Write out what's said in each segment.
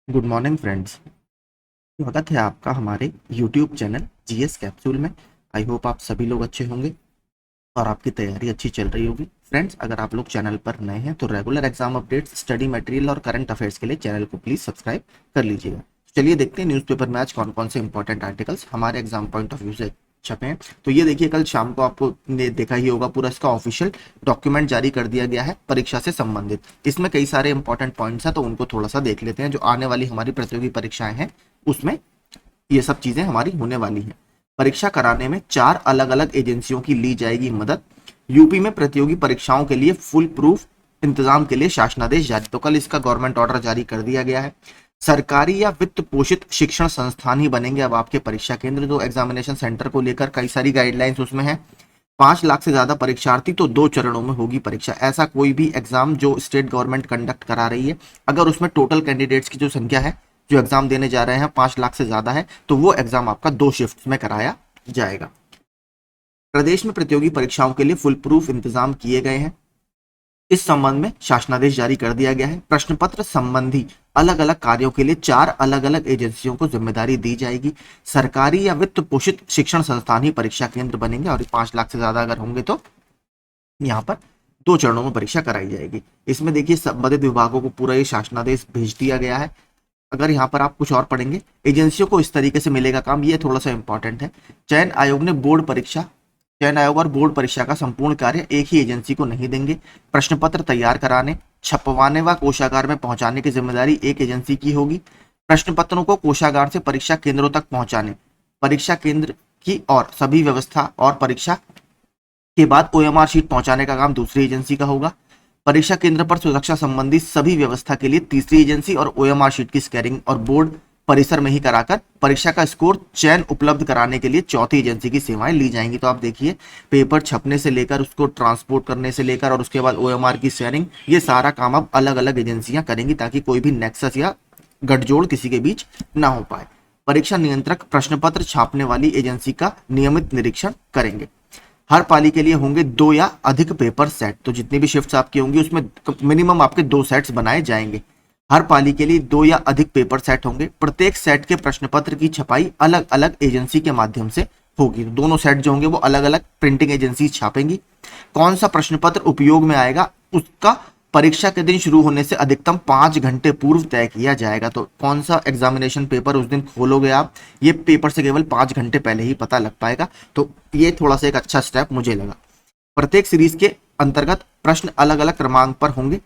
Good morning friends. स्वागत है आपका हमारे यूट्यूब चैनल जीएस कैप्सूल में। आई होप आप सभी लोग अच्छे होंगे और आपकी तैयारी अच्छी चल रही होगी। फ्रेंड्स, अगर आप लोग चैनल पर नए हैं तो regular exam updates, study material और करंट अफेयर्स के लिए चैनल को प्लीज सब्सक्राइब कर लीजिएगा। चलिए देखते हैं न्यूज़पेपर में आज कौन कौन से इंपॉर्टेंट आर्टिकल्स हमारे एग्जाम पॉइंट ऑफ व्यू से छपे हैं। तो ये देखिए, कल शाम को आपको ने देखा ही होगा, पूरा इसका ऑफिशियल डॉक्यूमेंट जारी कर दिया गया है परीक्षा से संबंधित। इसमें कई सारे इंपॉर्टेंट पॉइंट्स हैं, तो उनको थोड़ा सा देख लेते हैं। जो आने वाली हमारी प्रतियोगी परीक्षाएं हैं उसमें ये सब चीजें हमारी होने वाली हैं। परीक्षा कराने में 4 अलग अलग एजेंसियों की ली जाएगी मदद। यूपी में प्रतियोगी परीक्षाओं के लिए फुल प्रूफ इंतजाम के लिए शासनादेश जारी। तो कल इसका गवर्नमेंट ऑर्डर जारी कर दिया गया है। सरकारी या वित्त पोषित शिक्षण संस्थान ही बनेंगे अब आपके परीक्षा केंद्र। जो एग्जामिनेशन सेंटर को लेकर कई सारी गाइडलाइंस उसमें है। 5 लाख से ज्यादा परीक्षार्थी तो 2 चरणों में होगी परीक्षा। ऐसा कोई भी एग्जाम जो स्टेट गवर्नमेंट कंडक्ट करा रही है, अगर उसमें टोटल कैंडिडेट्स की जो संख्या है जो एग्जाम देने जा रहे हैं 5 लाख से ज्यादा है, तो वो एग्जाम आपका 2 शिफ्ट में कराया जाएगा। प्रदेश में प्रतियोगी परीक्षाओं के लिए फुल प्रूफ इंतजाम किए गए हैं। इस संबंध में शासनादेश जारी कर दिया गया है। प्रश्न पत्र संबंधी अलग अलग कार्यों के लिए 4 अलग अलग एजेंसियों को जिम्मेदारी दी जाएगी। सरकारी या वित्त पोषित शिक्षण संस्थान ही परीक्षा केंद्र बनेंगे और 5 लाख से ज्यादा अगर होंगे तो यहाँ पर 2 चरणों में परीक्षा कराई जाएगी। इसमें देखिए, संबंधित विभागों को पूरा ये शासनादेश भेज दिया गया है। अगर यहाँ पर आप कुछ और पढ़ेंगे, एजेंसियों को इस तरीके से मिलेगा काम, ये थोड़ा सा इंपॉर्टेंट है। चयन आयोग और बोर्ड परीक्षा का संपूर्ण कार्य एक ही एजेंसी को नहीं देंगे। प्रश्न पत्र तैयार कराने, छपवाने व कोषागार में पहुंचाने की जिम्मेदारी एक एजेंसी की होगी। प्रश्न पत्रों को कोषागार से परीक्षा केंद्रों तक पहुंचाने, परीक्षा केंद्र की और सभी व्यवस्था और परीक्षा के बाद ओएमआर शीट पहुंचाने का काम दूसरी एजेंसी का होगा। परीक्षा केंद्र पर सुरक्षा संबंधी सभी व्यवस्था के लिए तीसरी एजेंसी और ओएमआर शीट की स्कैनिंग और बोर्ड परिसर में ही कराकर परीक्षा का स्कोर चयन उपलब्ध कराने के लिए चौथी एजेंसी की सेवाएं ली जाएंगी। तो आप देखिए, पेपर छपने से लेकर उसको ट्रांसपोर्ट करने से लेकर और उसके बाद ओएमआर की शेयरिंग, ये सारा काम अब अलग अलग एजेंसियां करेंगी ताकि कोई भी नेक्सस या गठजोड़ किसी के बीच ना हो पाए। परीक्षा नियंत्रक प्रश्न पत्र छापने वाली एजेंसी का नियमित निरीक्षण करेंगे। हर पाली के लिए होंगे 2 या अधिक पेपर सेट। तो जितनी भी शिफ्ट्स आपकी होंगी उसमें मिनिमम आपके 2 सेट्स बनाए जाएंगे। हर पाली के लिए 2 या अधिक पेपर सेट होंगे। प्रत्येक सेट के प्रश्न पत्र की छपाई अलग अलग एजेंसी के माध्यम से होगी। दोनों सेट जो होंगे वो अलग अलग प्रिंटिंग एजेंसी छापेंगी। कौन सा प्रश्न पत्र उपयोग में आएगा उसका परीक्षा के दिन शुरू होने से अधिकतम 5 घंटे पूर्व तय किया जाएगा। तो कौन सा एग्जामिनेशन पेपर उस दिन खोलोगे आप, ये पेपर से केवल 5 घंटे पहले ही पता लग पाएगा। तो ये थोड़ा सा एक अच्छा स्टेप मुझे लगा। प्रत्येक सीरीज के अंतर्गत प्रश्न अलग अलग क्रमांक पर होंगे,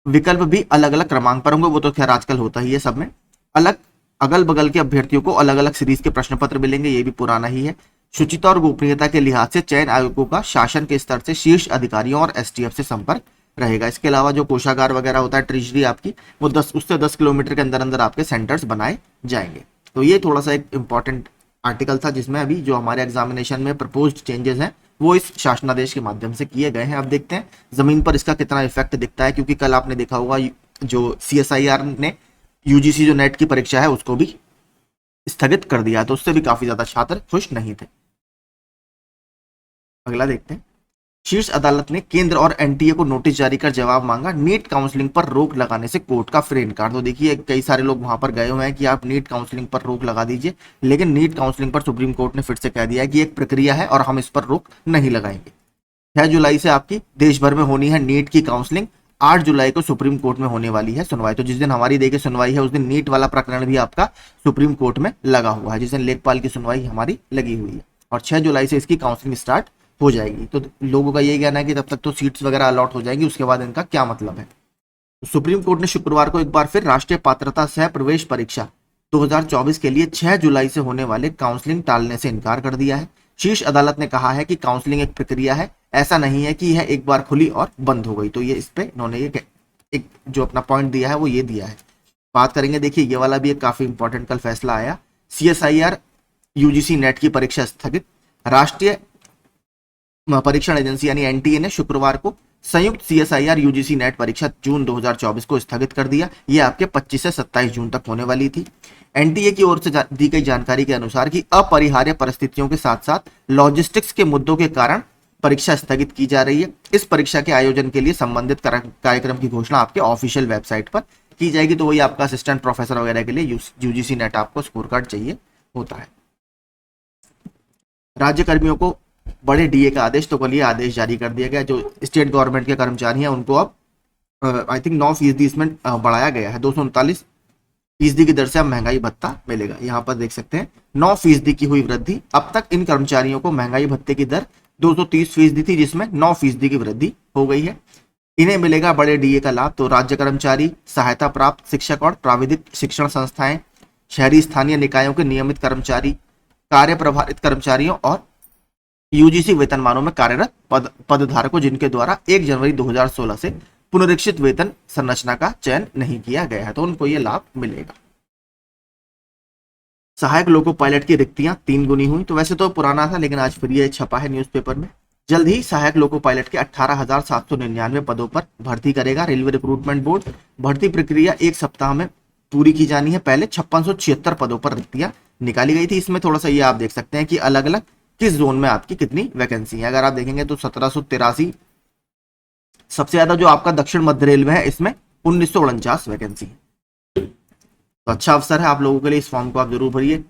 विकल्प भी अलग अलग क्रमांक पर होंगे। वो तो खैर आजकल होता ही है सब में। अलग अगल बगल के अभ्यर्थियों को अलग अलग सीरीज के प्रश्न पत्र मिलेंगे, ये भी पुराना ही है। शुचिता और गोपनीयता के लिहाज से चयन आयोगों का शासन के स्तर से शीर्ष अधिकारियों और एसटीएफ से संपर्क रहेगा। इसके अलावा जो कोषागार वगैरह होता है, ट्रेजरी आपकी, वो 10 किलोमीटर के अंदर अंदर आपके सेंटर्स बनाए जाएंगे। तो ये थोड़ा सा एक इंपॉर्टेंट आर्टिकल था जिसमें अभी जो हमारे एग्जामिनेशन में प्रपोज्ड चेंजेस हैं वो इस शासनादेश के माध्यम से किए गए हैं। अब देखते हैं जमीन पर इसका कितना इफेक्ट दिखता है, क्योंकि कल आपने देखा होगा जो सीएसआईआर ने यूजीसी जो नेट की परीक्षा है उसको भी स्थगित कर दिया, तो उससे भी काफी ज्यादा छात्र खुश नहीं थे। अगला देखते हैं। शीर्ष अदालत ने केंद्र और एनटीए को नोटिस जारी कर जवाब मांगा। नीट काउंसलिंग पर रोक लगाने से कोर्ट का फिर इनकार। तो देखिए, कई सारे लोग वहां पर गए हुए हैं कि आप नीट काउंसलिंग पर रोक लगा दीजिए, लेकिन नीट काउंसलिंग पर सुप्रीम कोर्ट ने फिर से कह दिया है कि एक प्रक्रिया है और हम इस पर रोक नहीं लगाएंगे। 6 जुलाई से आपकी देश भर में होनी है नीट की काउंसलिंग। 8 जुलाई को सुप्रीम कोर्ट में होने वाली है सुनवाई। तो जिस दिन हमारी देखिए सुनवाई है उस दिन नीट वाला प्रकरण भी आपका सुप्रीम कोर्ट में लगा हुआ है, जिस दिन लेखपाल की सुनवाई हमारी लगी हुई है। और 6 जुलाई से इसकी काउंसलिंग स्टार्ट हो जाएगी। तो लोगों का यही कहना है कि तब तक तो सीट्स वगैरह अलॉट हो जाएंगी, उसके बाद इनका क्या मतलब है। सुप्रीम कोर्ट ने शुक्रवार को एक बार फिर राष्ट्रीय पात्रता सह प्रवेश परीक्षा 2024 के लिए 6 जुलाई से होने वाले काउंसलिंग टालने से इनकार कर दिया है। शीर्ष अदालत ने कहा है कि काउंसलिंग एक प्रक्रिया है, ऐसा नहीं है कि यह एक बार खुली और बंद हो गई। तो ये इस पे इन्होंने ये एक जो अपना पॉइंट दिया है वो ये दिया है। बात करेंगे, देखिए ये वाला भी एक काफी इंपॉर्टेंट कल फैसला आया। सीएसआईआर यूजीसी नेट की परीक्षा स्थगित। राष्ट्रीय परीक्षण एजेंसी यानी एनटीए ने शुक्रवार को संयुक्त सीएसआईआर यूजीसी नेट परीक्षा जून 2024 को स्थगित कर दिया। यह आपके 25 से 27 जून तक होने वाली थी। एनटीए की ओर से दी गई जानकारी के अनुसार कि अपरिहार्य परिस्थितियों के साथ साथ लॉजिस्टिक्स के मुद्दों के कारण परीक्षा स्थगित की जा रही है। इस परीक्षा के आयोजन के लिए संबंधित कार्यक्रम की घोषणा आपके ऑफिशियल वेबसाइट पर की जाएगी तो वही आपका असिस्टेंट प्रोफेसर वगैरह के लिए यूजीसी नेट आपको स्कोर कार्ड चाहिए होता है। राज्य कर्मियों को बड़े डीए का आदेश, तो कल ये आदेश जारी कर दिया गया। जो स्टेट गवर्नमेंट के कर्मचारी हैं उनको अब आई थिंक 9% इसमें बढ़ाया गया है। 239% की दर से अब महंगाई भत्ता मिलेगा। यहाँ पर देख सकते हैं 9% की हुई वृद्धि। अब तक इन कर्मचारियों को महंगाई भत्ते की दर 230% थी, जिसमें 9% की वृद्धि हो गई है। इन्हें मिलेगा बड़े डीए का लाभ। तो राज्य कर्मचारी, सहायता प्राप्त शिक्षक और प्राविधिक शिक्षण संस्थाएं, शहरी स्थानीय निकायों के नियमित कर्मचारी, कार्य प्रभारित कर्मचारियों और यूजीसी वेतनमानों में कार्यरत पदधारकों जिनके द्वारा 1 जनवरी 2016 से पुनरीक्षित वेतन संरचना का चयन नहीं किया गया है, तो उनको यह लाभ मिलेगा। सहायक लोको पायलट की रिक्तियां 3 गुनी हुई। तो वैसे तो पुराना था, लेकिन आज फिर ये छपा है न्यूज़पेपर में। जल्द ही सहायक लोको पायलट के 18,799 पदों पर भर्ती करेगा रेलवे रिक्रूटमेंट बोर्ड। भर्ती प्रक्रिया 1 सप्ताह में पूरी की जानी है। पहले 5676 पदों पर रिक्तियां निकाली गई थी। इसमें थोड़ा सा ये आप देख सकते हैं कि अलग अलग किस जोन में आपकी कितनी वैकेंसी है। अगर आप देखेंगे तो 1783 सबसे ज्यादा जो आपका दक्षिण मध्य रेलवे है, इसमें 1949 वैकेंसी है। तो अच्छा अवसर है आप लोगों के लिए, इस फॉर्म को आप जरूर भरिए।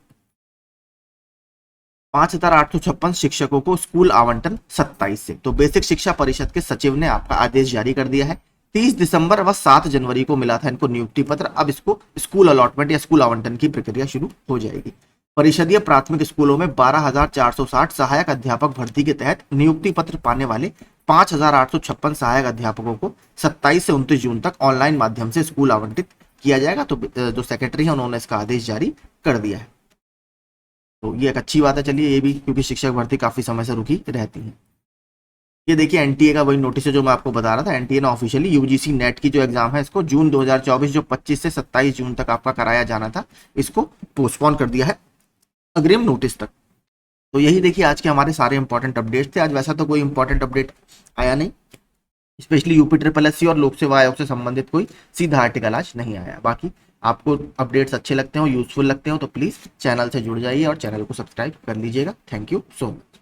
5856 शिक्षकों को स्कूल आवंटन 27 से। तो बेसिक शिक्षा परिषद के सचिव ने आपका आदेश जारी कर दिया है। 30 दिसंबर व 7 जनवरी को मिला था इनको नियुक्ति पत्र। अब इसको स्कूल अलॉटमेंट या स्कूल आवंटन की प्रक्रिया शुरू हो जाएगी। परिषदीय प्राथमिक स्कूलों में 12,460 सहायक अध्यापक भर्ती के तहत नियुक्ति पत्र पाने वाले 5,856 सहायक अध्यापकों को 27 से 29 जून तक ऑनलाइन माध्यम से स्कूल आवंटित किया जाएगा। तो जो सेक्रेटरी है उन्होंने इसका आदेश जारी कर दिया है। तो ये एक अच्छी बात है। चलिए ये भी, क्योंकि शिक्षक भर्ती काफी समय से रुकी रहती है। ये देखिए एनटीए का वही नोटिस है जो मैं आपको बता रहा था। एनटीए ने ऑफिशियली यूजीसी नेट की जो एग्जाम है इसको जून 2024 जो 25 से 27 जून तक आपका कराया जाना था, इसको पोस्टपोन कर दिया है अग्रिम नोटिस तक। तो यही देखिए आज के हमारे सारे इंपॉर्टेंट अपडेट्स थे। आज वैसा तो कोई इंपॉर्टेंट अपडेट आया नहीं, स्पेशली यूपी SSS और लोक सेवा आयोग से संबंधित कोई सीधा आर्टिकल आज नहीं आया। बाकी आपको अपडेट्स अच्छे लगते हो, यूजफुल लगते हो, तो प्लीज चैनल से जुड़ जाइए और चैनल को सब्सक्राइब कर लीजिएगा। Thank you so much.